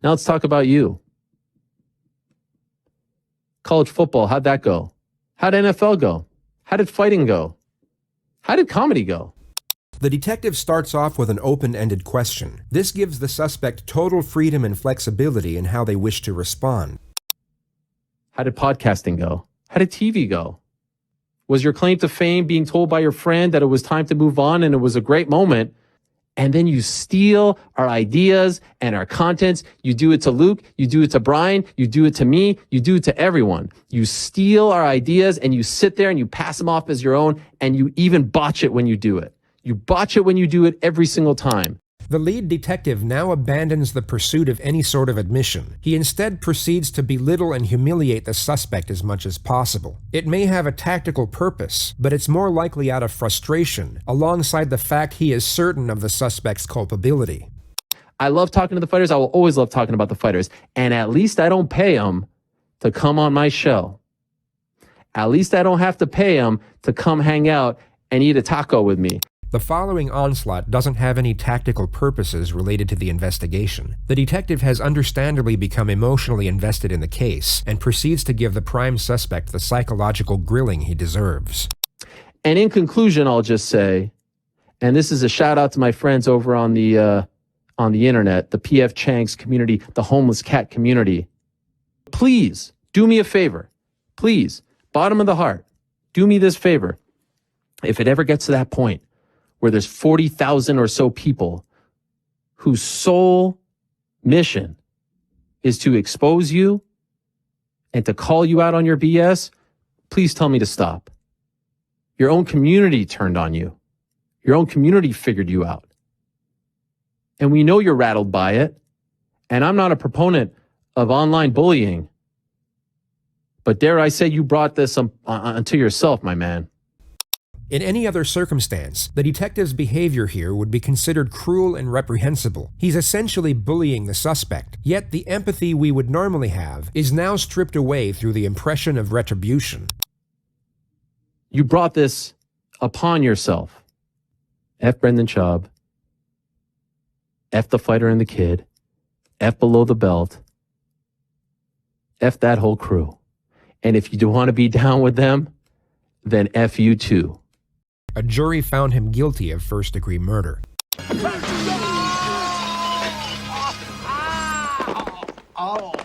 Now let's talk about you. College football, how'd that go? How'd NFL go? How did fighting go? How did comedy go? The detective starts off with an open-ended question. This gives the suspect total freedom and flexibility in how they wish to respond. How did podcasting go? How did TV go? Was your claim to fame being told by your friend that it was time to move on and it was a great moment, and then you steal our ideas and our contents? You do it to Luke, you do it to Brian, you do it to me, you do it to everyone. You steal our ideas and you sit there and you pass them off as your own, and you even botch it when you do it. You botch it when you do it every single time. The lead detective now abandons the pursuit of any sort of admission. He instead proceeds to belittle and humiliate the suspect as much as possible. It may have a tactical purpose, but it's more likely out of frustration, alongside the fact he is certain of the suspect's culpability. I love talking to the fighters. I will always love talking about the fighters. And at least I don't pay them to come on my show. At least I don't have to pay them to come hang out and eat a taco with me. The following onslaught doesn't have any tactical purposes related to the investigation. The detective has understandably become emotionally invested in the case and proceeds to give the prime suspect the psychological grilling he deserves. And in conclusion, I'll just say, and this is a shout out to my friends over on the internet, the PF Chang's community, the homeless cat community. Please do me a favor. Please, bottom of the heart, do me this favor. If it ever gets to that point where there's 40,000 or so people whose sole mission is to expose you and to call you out on your BS, please tell me to stop. Your own community turned on you. Your own community figured you out. And we know you're rattled by it. And I'm not a proponent of online bullying. But dare I say you brought this onto yourself, my man. In any other circumstance, the detective's behavior here would be considered cruel and reprehensible. He's essentially bullying the suspect, yet the empathy we would normally have is now stripped away through the impression of retribution. You brought this upon yourself. F. Brendan Schaub. F the fighter and the kid. F below the belt. F that whole crew. And if you do want to be down with them, then F you too. A jury found him guilty of first-degree murder.